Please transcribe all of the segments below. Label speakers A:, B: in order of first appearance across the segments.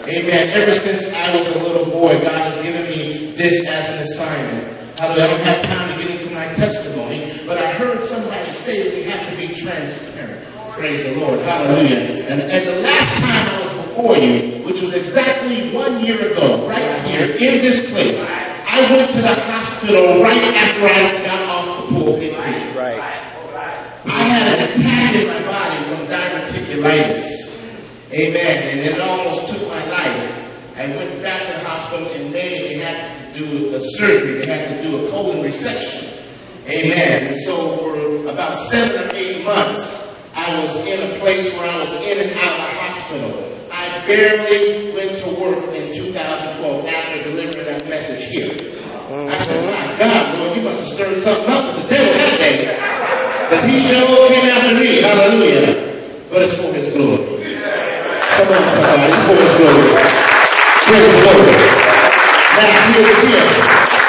A: Amen. Ever since I was a little boy, God has given me this as an assignment. I don't have time to get into my testimony, but I heard somebody say that we have to be transparent. Praise the Lord. Hallelujah. And the last time I was before you, which was exactly 1 year ago, right here in this place, I went to the hospital right after I got off the pulpit.
B: Right.
A: I had an attack in my body from diverticulitis. Amen. And it almost took my life. I went back to the hospital in May. They had to do a surgery. They had to do a colon resection. Amen. And so for about 7 or 8 months, I was in a place where I was in and out of the hospital. I barely went to work in 2012 after delivering that message here. I said, my God, Lord, you must have stirred something up with the devil that day. Because he sure came after me. Hallelujah. But it's for his glory. Come on, somebody. It's for his glory. Praise the Lord. Now, here it is.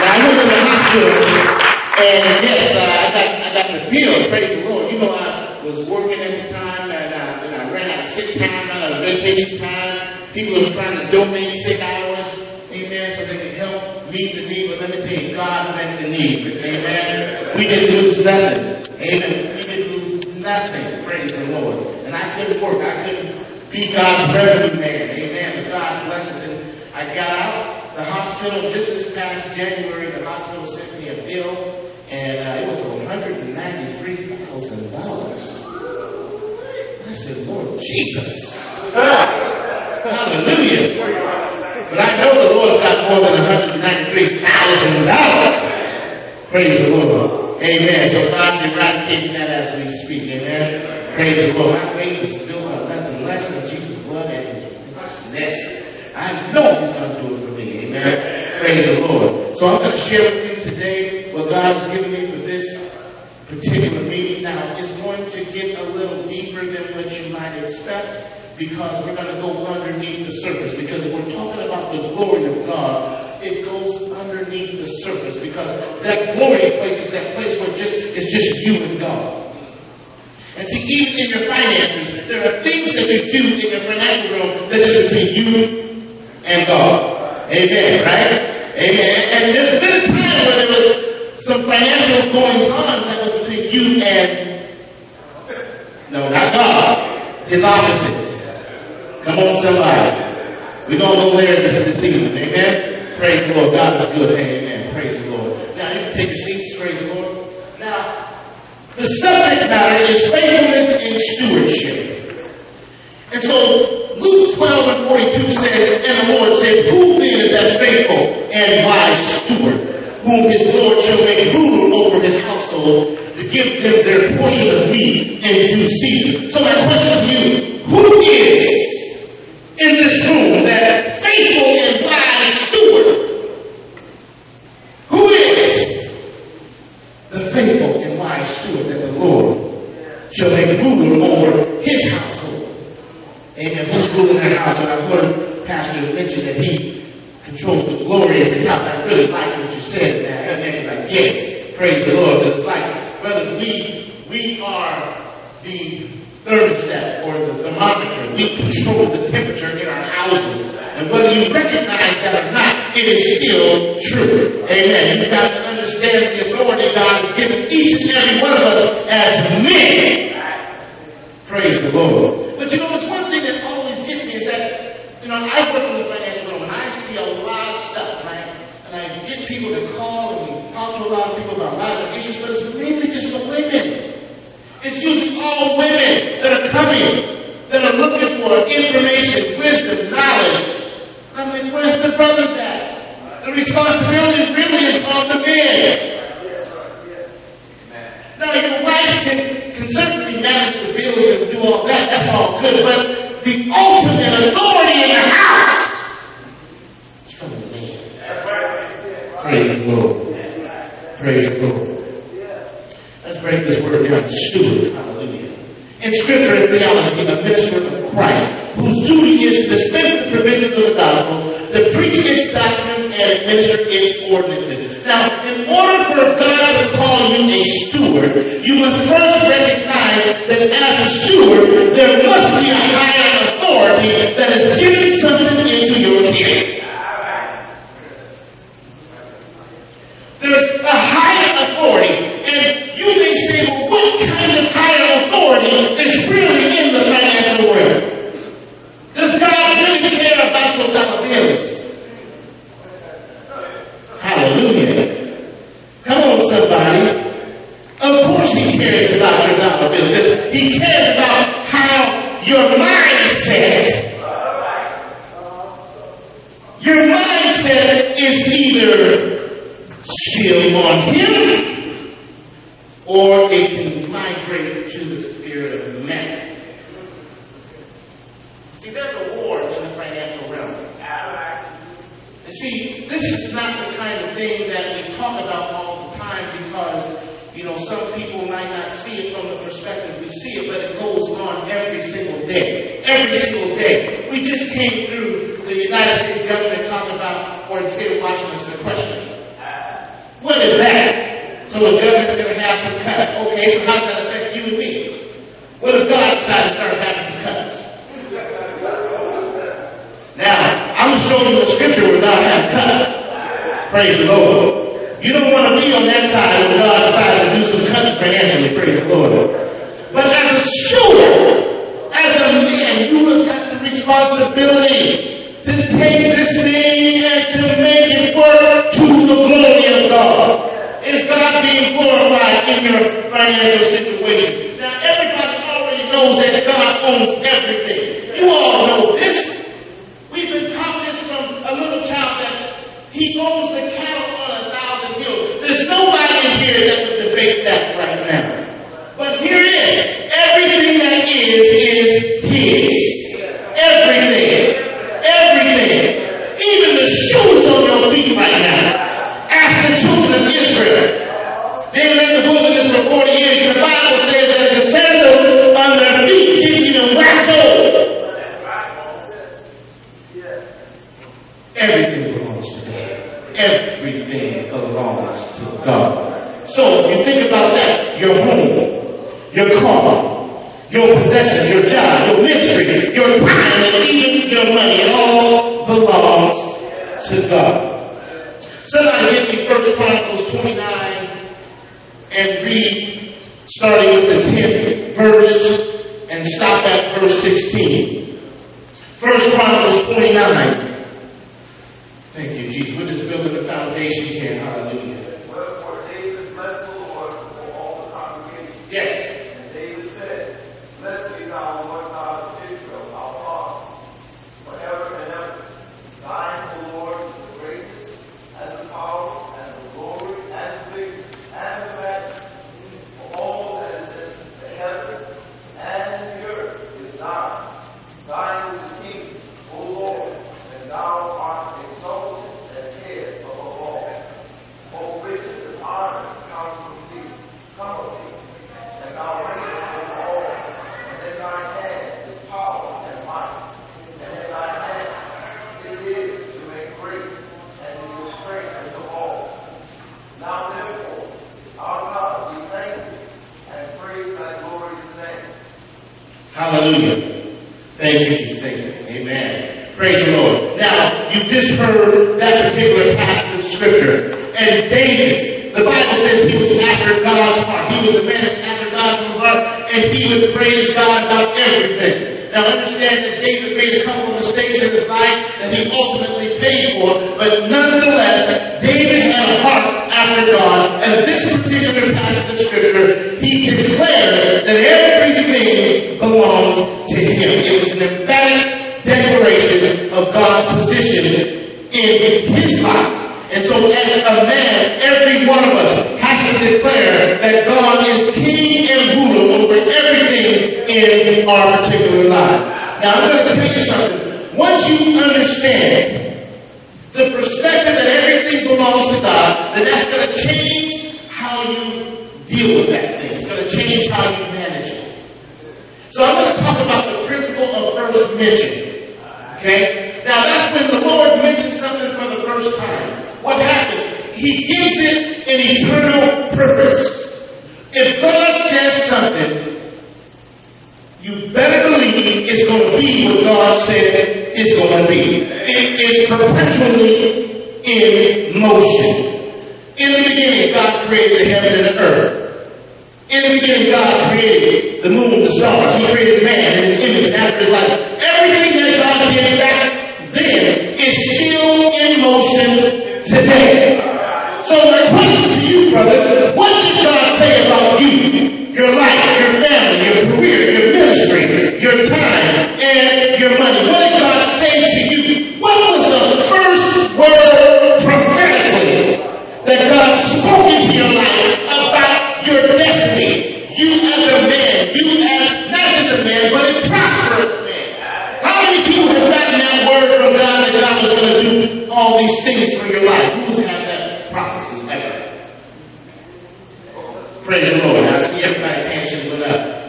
A: Now, I went to the hospital, and yes, I got the bill. Praise the Lord. You know, I was working at the time, and I ran out of sick time, out of vacation time. People was trying to donate sick hours, amen, so they could help meet the need. But let me tell you, God met the need, amen. We didn't lose nothing, amen. We didn't lose nothing, praise the Lord. And I couldn't work. I couldn't be God's revenue man, amen. But God bless us. And I got out the hospital just this past January. The hospital sent me a bill, and it was $193,000. I said, Lord Jesus. Hallelujah. But I know the Lord's got more than $193,000. Praise the Lord. Amen. So God's eradicating that as we speak. Amen. Praise the Lord. My faith is still nothing less than Jesus' blood and what's next. I know He's going to do it for me. Amen. Praise the Lord. So I'm going to share with you today what God's given me for this particular meeting. Now, it's going to get a little deeper than what you might expect, because we're going to go underneath the surface. Because if we're talking about the glory of God, it goes underneath the surface, because that glory place is that place where it's just you and God. And see, even in your finances, there are things that you do in your financial realm that is between you and God. Amen, right? Amen. And there's been a time where there was some financial goings on that was between you and, no, not God, His opposites. Come on, somebody. We're going to go there this evening. Amen. Praise the Lord. God is good. Amen. Praise the Lord. Now, you can take your seats. Praise the Lord. Now, the subject matter is faithfulness and stewardship. And so, Luke 12 and 42 says, and the Lord said, who then is that faithful and wise steward, whom his Lord shall make ruler over his household, to give them their portion of meat in due season? So my question to you, who is in this room that faithful and wise steward? Who is the faithful and wise steward that the Lord shall make ruler over his household? Amen. Who's ruling that house? And I've heard Pastor mention that he controls the glory of his house. I really like what you said there. Amen. Because I get it. Praise the Lord. It's like, brothers, we are the thermostat or the thermometer. We control the temperature in our houses. And whether you recognize that or not, it is still true. Amen. You've got to understand the authority God has given each and every one of us as men. Praise the Lord. But you know, there's one thing that always gets me is that, you know, I work in the financial realm and I see a lot of stuff. And I get people to call and talk to a lot of people about a lot of issues, but it's mainly just the women. It's usually all women that are coming, that are looking for information, wisdom, knowledge. I'm like, where's the brothers at? The responsibility really is on the men. Now, your wife can certainly manage the bills and do all that. That's all good. But the ultimate authority in the house is from the man. Praise the Lord. Praise the Lord. Let's break this word down. Steward. Hallelujah. In Scripture and theology, a minister of Christ, whose duty is to dispense the provisions of the gospel, to preach its doctrines and administer its ordinances. Now, in order for God to call you a steward, you must first recognize that as a steward, there must be a higher authority that is giving something into dollar bills. Hallelujah. Come on, somebody. Of course he cares about your dollar bills, because he cares about how your mindset. Your mindset is either still on him, or it can migrate to the spirit of man. See, there's a war in the financial realm. And see, this is not the kind of thing that we talk about all the time, because some people might not see it from the perspective we see it, but it goes on every single day. Every single day. We just came through the United States government talking about, or the state of Washington sequestering. What is that? So the government's going to have some cuts. Okay, so how does that affect you and me? What if God decides to start having some cuts? Now, I'm going to show you the scripture where God had cut. Praise the Lord. You don't want to be on that side when God decides to do some cutting financially. Praise the Lord. But as a steward, as a man, you have got the responsibility to take this thing and to make it work to the glory of God. Is God being glorified in your financial situation? Now, everybody already knows that God owns everything. You all know this. We've been taught this from a little child, that he owns the cattle on 1,000 hills. There's nobody in here that would debate that right now. But here it is. Everything that is his. Everything. Everything. Even the shoes on your feet right now. Ask the children of Israel. They were in the wilderness for 40 years, and the Bible says that the sandals on their feet didn't even wax old. Everything belongs to God. Everything belongs to God. So you think about that. Your home, your car, your possessions, your job, your ministry, your time, and even your money, it all belongs to God. Somebody give me 1 Chronicles 29 and read, starting with the 10th verse and stop at verse 16. 1 Chronicles 29. Thank you, Jesus. We're just building the foundation here. Hallelujah.
B: Wherefore David blessed the Lord for all the congregation.
A: Yes.
B: And David said, Blessed be thou, Lord God of Israel, our Father, forever and ever. Thine, O Lord, is the greatness, and the power, and the glory, and the victory, and the majesty. For all that is in the heaven and in the earth is thine. Thine is the kingdom, O Lord, and thou art exalted as head above all. All riches and honor come from thee, and thou reignest over all. And in thine hand is power and might, and in thine hand it is to make great, and to give strength unto all. Now therefore, our God, we thank thee, and praise thy glorious name.
A: Hallelujah. Thank you. Thank you. Amen. Praise the Lord. Now, you just heard that particular passage of scripture. And David, the Bible says he was after God's heart. He was a man after God's heart, and he would praise God about everything. Now, understand that David made a couple of mistakes in his life that he ultimately paid for, but nonetheless, David had a heart after God, and this particular passage of scripture, he declares that everything belongs to him. It was an emphatic declaration of God's position in his life. And so as a man, every one of us has to declare that God is king and ruler over everything in our particular life. Now I'm going to tell you something. Once you understand the perspective that everything belongs to God, then that's going to change how you deal with that thing. It's going to change how you manage it. So I'm going to talk about the principle of first mention. Okay? Now that's when the Lord mentions something for the first time. What happens? He gives it an eternal purpose. If God says something, you better believe it's going to be what God said it's going to be. It is perpetually in motion. In the beginning, God created the heaven and the earth. In the beginning, God created the moon, the stars. He created man in his image and after his life. Everything that God did back then is still in motion today. So my question to you, brothers, what did God say about you, your life, your family, your career, your ministry, your time, and your money? What did God say to you? What was the first word prophetically that God spoke into your life about your destiny? You as a man, you as not just a man, but a prosperous man. How many people have gotten that word from God that God was going to do all these things for your life? Who's had that prophecy ever? Praise the Lord. I see everybody's hands should went up.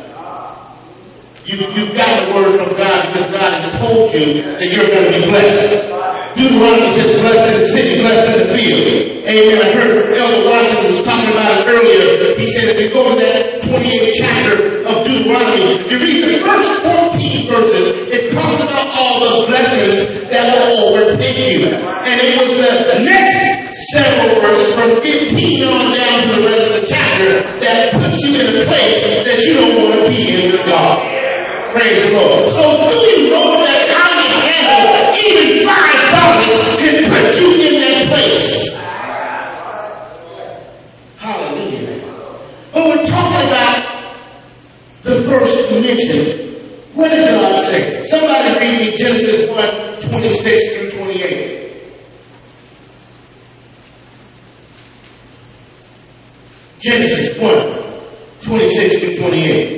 A: You've got the word from God because God has told you that you're going to be blessed. Deuteronomy says, blessed in the city, blessed in the field. Amen. I heard Elder Watson was talking about it earlier. He said if you go to that 28th chapter of Deuteronomy, you read the first 14 verses, it talks about all the blessings that will overtake you. And it was the next several verses from 15 on down to the rest of the chapter that puts you in a place that you don't want to be in with God. Praise the Lord. So do you know that how you handle even $5 can put you in that place? Hallelujah. But we're talking about the first mention. What did God say? Somebody read me Genesis 1, 26 through 28. Genesis 1, 26 through 28.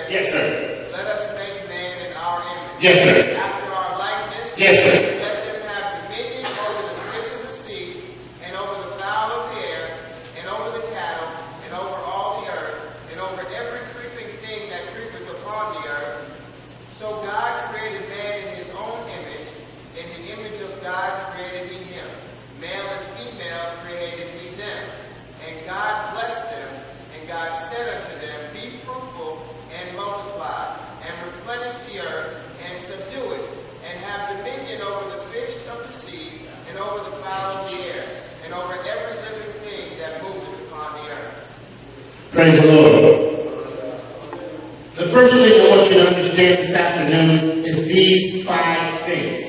A: Yes, sir.
B: Let us make man in our image.
A: Yes, sir.
B: After our likeness.
A: Yes, sir.
B: Let them have dominion over the fish of the sea, and over the fowl of the air, and over the cattle, and over all the earth, and over every creeping thing that creepeth upon the earth. So God created man in his own image. In the image of God created he him. Male and female created he them. And God blessed them, and God said unto them, be fruitful, and multiply, and replenish the earth, and subdue it, and have dominion over the fish of the sea, and over the fowl of the air, and over every living thing that moveth upon the earth.
A: Praise the Lord. The first thing I want you to understand this afternoon is these 5 things.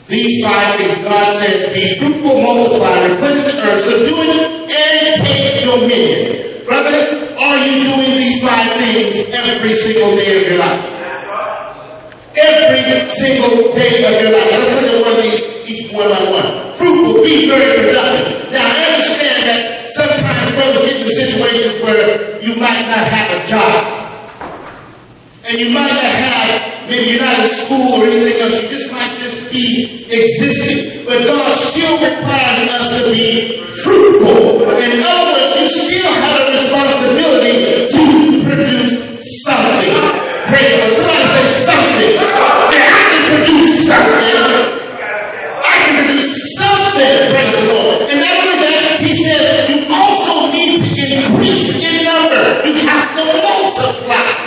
A: These 5 things. God said, be fruitful, multiply, replenish the earth, subdue it, and take dominion. Brothers, are you doing these 5 things every single day of your life? Every single day of your life. Let's look at one of these, each one by one. Fruitful, be very productive. Now, I understand that sometimes brothers get into situations where you might not have a job. And you might not have, maybe you're not in school or anything else. You just might just be existing. But God still requires us to be fruitful. In other words, you still have a responsibility to produce something. Praise the Lord. Somebody say something. Yeah, I can produce something. I can produce something. Praise the Lord. And not only that, he says you also need to increase in number. You have to multiply.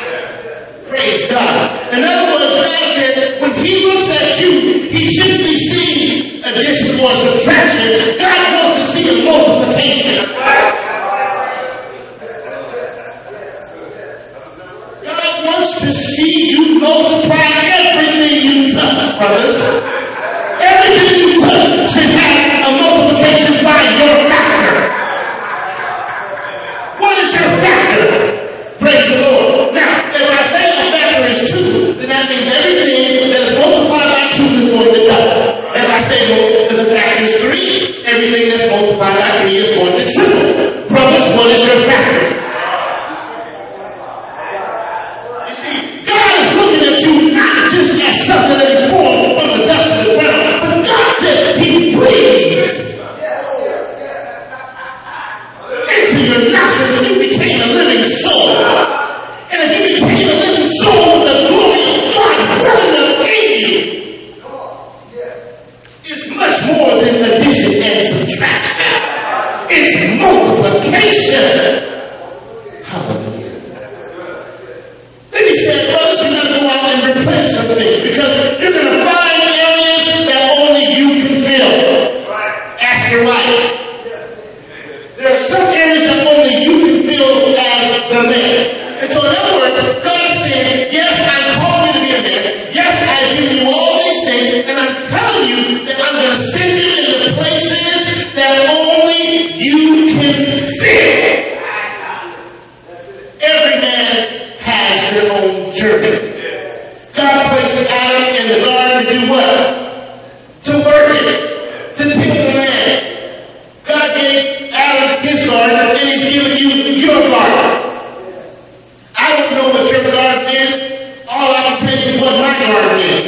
A: Praise God. In other words, God says when he looks at you, he shouldn't be seeing addition or subtraction. God wants to see a multiplication. God wants to see you multiply everything you touch, brothers. Everything you touch should have a multiplication by your factor. What is your factor? Praise the Lord. Now, if I say a factor is 2, then that means everything that is multiplied by 2 is going to double. If I say the factor is 3, everything that's multiplied by 3 is going to triple. Brothers, what is your factor? You see, God is looking at you not just as something that he formed from the dust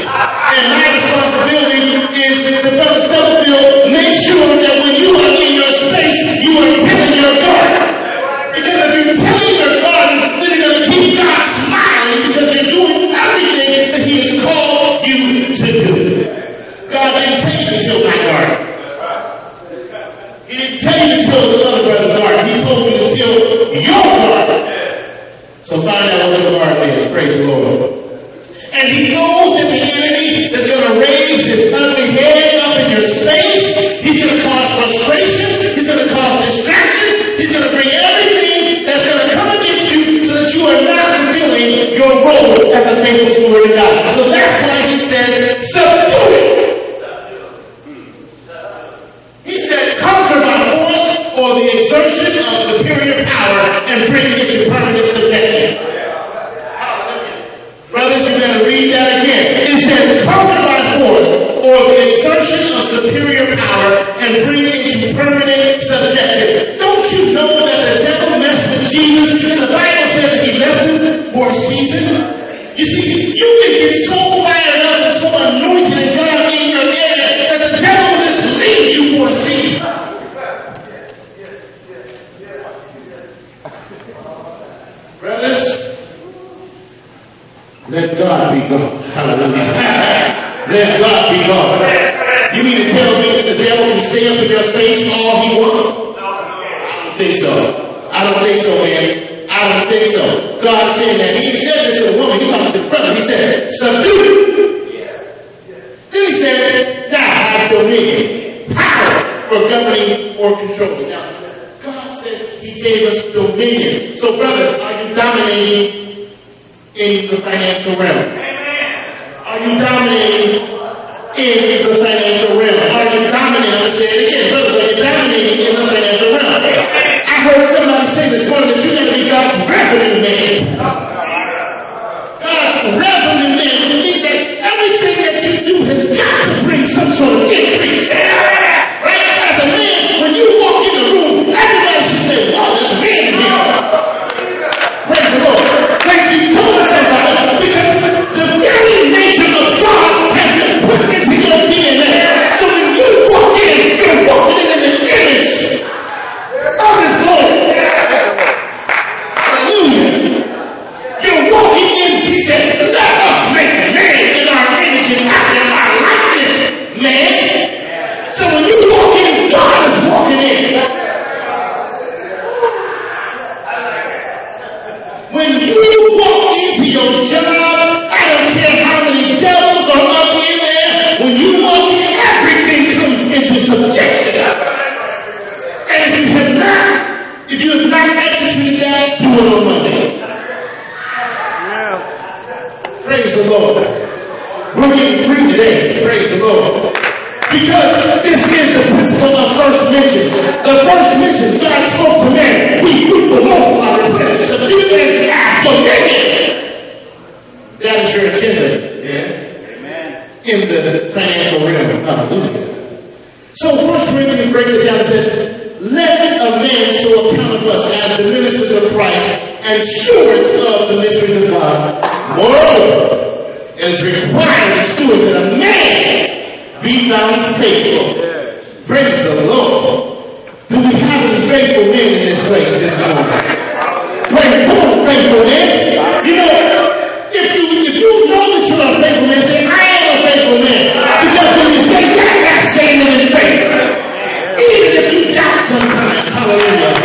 A: And my responsibility is to Brother Stubblefield, make sure that when you are in your space, you are telling your garden. Because if you're telling your garden, then you're going to keep God smiling because you're doing everything that He has called you to do. God didn't tell you to till my garden. He didn't tell you to till the other brother's garden. He told you to till your garden. So find out what your garden is. Praise the Lord. And He knows that the enemy is going to raise his ugly head up in your space. He's going to cause frustration. He's going to cause distraction. He's going to bring everything that's going to come against you so that you are not fulfilling your role as a faithful steward of God. So that's why He says, subdue it. He said, conquer by force or the exertion of superior power and bring it to permanent subjection. Brothers, you better read that again. It says, conquer by force or the exertion of superior power and bring it to permanent subjection. Don't you know that the devil messed with Jesus? The Bible says that He left Him for a season. You see, you can get so fired up and so anointed in God in your area that the devil will just leave you for a season. Brothers, let God be God. Hallelujah. Let God be God. You mean to tell me that the devil can stay up in your space all he wants? I don't think so. I don't think so, man. I don't think so. God said that. He said this to the woman. He talked to the brother. He said, subdue. Then He said, now have dominion, power for governing or controlling. Now, God says He gave us dominion. So, brothers, are you dominating in the financial realm? Are you dominating in the financial realm? Are you dominating? I'm going to say it again. Brothers, are you dominating in the financial realm? I heard somebody say this morning that you got to be God's revenue man. God's revenue man, which means that everything that you do has got to bring some sort of increase. Right? As a man, when you walk in the room, everybody should say, wow, there's a man in here. Praise the Lord. Thank you. Come on, somebody. Because the very nature of God has been put into your DNA. So when you walk in, you're walking in the image of His glory. Hallelujah. You're walking in, He said, let us make man in our image and after our likeness, man. So when you walk in, God is walking in. When you walk into your job, I don't care how many devils are up in there. When you walk in, everything comes into subjection. And if you have not executed that, do it on Monday. Praise the Lord. We're getting free today. Praise the Lord. Because this is the principle of first mention. The first mention, God spoke to man. We will multiply, replenish, subdue, and have dominion. That is your agenda, yeah? In the financial realm. Hallelujah. So 1 Corinthians breaks it down and says, let a man so account of us as the ministers of Christ and stewards of the mysteries of God. Moreover, it is required of stewards that a man be found faithful. Praise the Lord. Do we have any faithful men in this place this morning? Praise the Lord, faithful men. You know, if you know that you're a faithful man, say, I am a faithful man. Because when you say that, that's saying it in faith. Even if you doubt sometimes, hallelujah.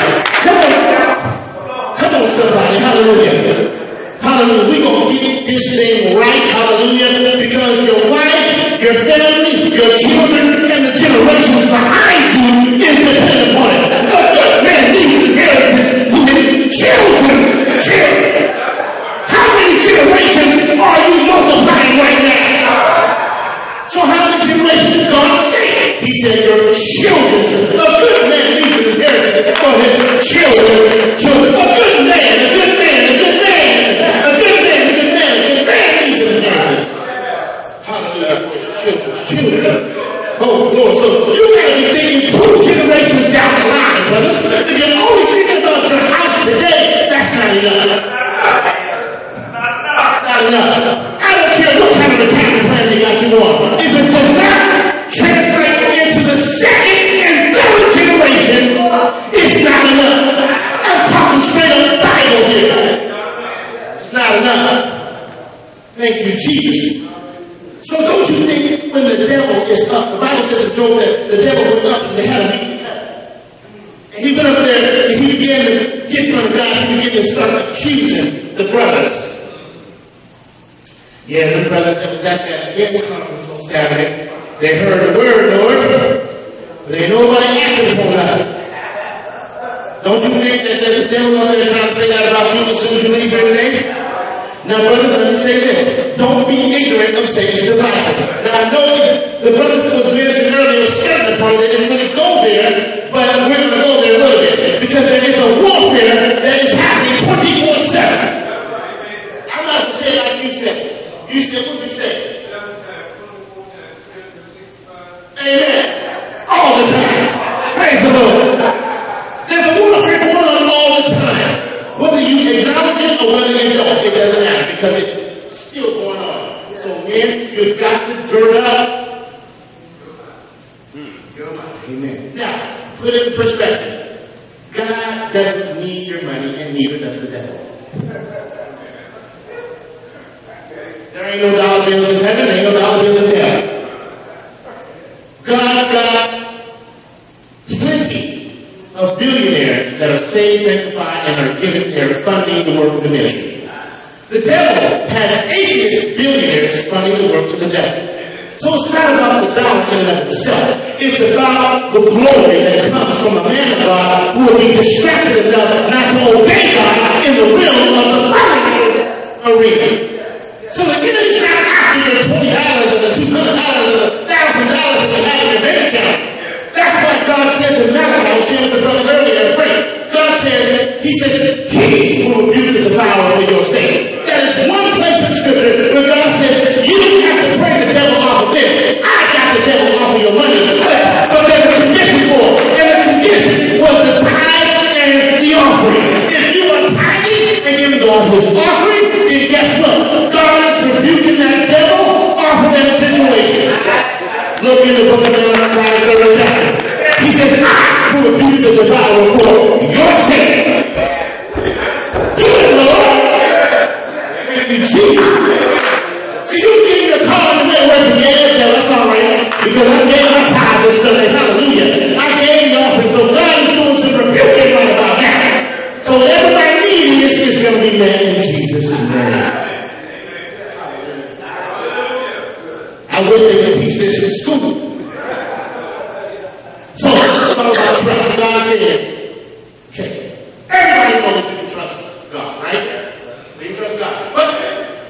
A: Come on, somebody, hallelujah. Hallelujah. We're going to get this thing right, hallelujah, because your wife, your family, your children, and the generations behind you is dependent upon it. A good man leaves inheritance to his children's children. How many generations are you multiplying right now? So how many generations did God say? He said your children's children. A good man leaves an inheritance for his children's children. A good man, a good man, a good man. A good man, a good man, a good man leaves an inheritance. Hallelujah for his children's children. Oh, Lord. So you got to be thinking 2 generations down the line, brothers. If you're only thinking about your house today, that's not enough. That's not enough. I don't care what kind of retirement plan Don't you think when the devil is up, the Bible says in Job that the devil went up and they had a meeting. And he went up there and he began to get from God. He began to start accusing the brothers. Yeah, the brothers that was at that men's conference on Saturday, they heard the word, Lord, but ain't nobody acting upon us. Don't you think that there's a devil out there trying to say that about you as soon as you leave here today? Now, brothers, let me say this. Don't be ignorant of Satan's devices. Now, I know the brothers that was mentioned earlier certain upon they didn't really go there, but we're going to go there a little bit because there is a warfare that is happening 24/7. I'm not to say it like you said. You said what you said. Amen. All the time. Praise the Lord. There's a warfare going on all the time. Whether you acknowledge it or whether you don't, it doesn't matter because it's still going on. So men, you've got to gird up your mind. Amen. Now, put it in perspective. God doesn't need your money and neither does the devil. There ain't no dollar bills in heaven, there ain't no dollar bills in hell. God's got plenty of billionaires that are saved, sanctified, and are giving, they're funding the work of the ministry. The devil has atheist billionaires funding the works of the devil. So it's not about the dollar in and of itself. It's about the glory that comes from a man of God who will be distracted enough not to obey God in the realm of the financial arena. So the enemy's not after your $20 or the $200 or the $1,000 that you have in your bank account. That's why God says in Malachi, I was sharing with the brother earlier, God says, he says, he will rebuke the devourer for your sake. That is one place in Scripture where God says, you don't have to pray the devil off of this. I got the devil off of your money. So there's a condition for it. And the condition was the tithe and the offering. If you are tithing and giving God his offering, then guess what? God is rebuking that devil off of that situation. Look in the book of Malachi, 3rd chapter. He says, I will rebuke the devourer for your sake. Do it, Lord. Thank you, Jesus. See, you give your car in the Midwest, yeah, that's all right. Because I gave my tithe this Sunday. Hallelujah. I gave the offering. So God is doing some rebuking right about that. So whatever my need is going to be met in Jesus' name. I wish they could teach this in school. So, it's all about trust. God said, okay, everybody knows you can trust God, right? You trust God. But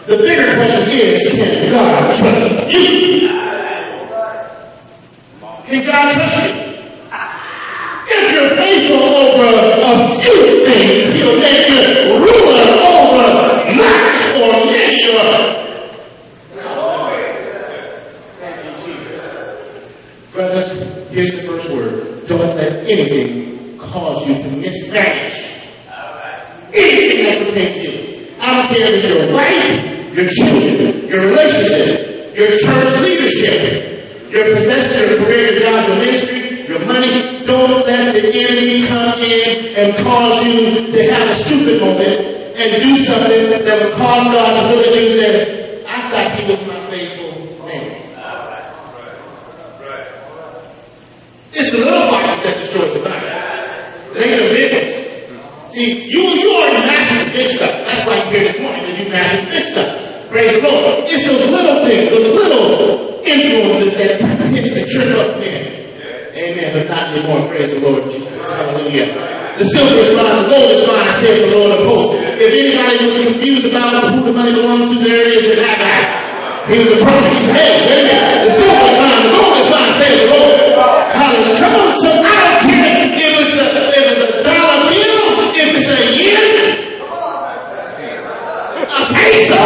A: the bigger question is, can God trust you? Can God trust you? If you're faithful over a few things, he'll make you ruler over much or many or brothers, here's the first word. Don't let anything cause you to mismanage anything that pertains to you. I don't care if it's your wife, your children, your relationship, your church leadership, your possessions, your career, your job, your ministry, your money. Don't let the enemy come in and cause you to have a stupid moment and do something that will cause God to look at you and say, I thought he was my faithful man. It's the little foxes that destroys the vine. It ain't the big ones. See, you are mastering big stuff. That's why you're here this morning, because you master big stuff. Praise the Lord. It's those little things, those little influences that hit the trick up men. Amen. But not anymore. Praise the Lord Jesus. Hallelujah. The silver is mine, the gold is mine, says the Lord of hosts. If anybody was confused about who the money belongs to, there it is in Haggai. He was the prophet. He said, hey, wait a minute. The silver is mine, the gold is mine, says the Lord. Hallelujah. Come on, so I don't care if it's a dollar bill, if it's a yen, a peso.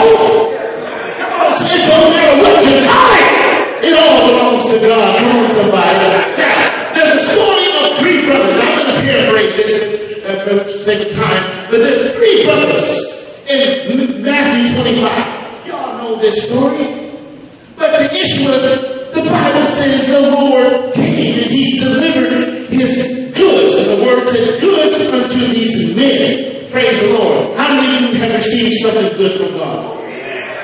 A: Come on, so it don't matter what you call it. It all belongs to God. Come on, somebody. Now, there's a story of three brothers. I'm going to paraphrase this for the sake of time. But there's three brothers in Matthew 25. Y'all know this story. But the issue is the Bible says the Lord came and he delivered his goods. And the word said goods unto these men. Praise the Lord. How many of you have received something good from God?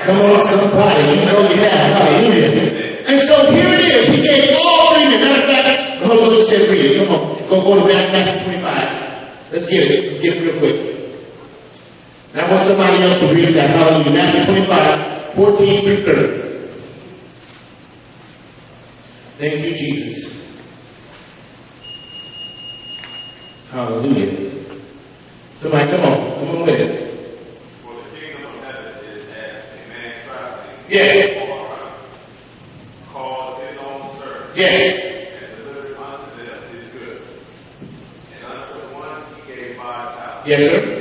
A: Come on, somebody. You know you have. Hallelujah. going to go to Matthew 25. Let's get it. Let's get it real quick. And I want somebody else to read that. Hallelujah. Matthew 25, 14 through 30. Thank you, Jesus. Hallelujah. Somebody, come on with it.
B: For the kingdom of heaven is as a man traveling.
A: Yes.
B: Called his own servant.
A: Yes.
B: And delivered unto them his good. And unto the one he gave 5 talents.
A: Yes, sir.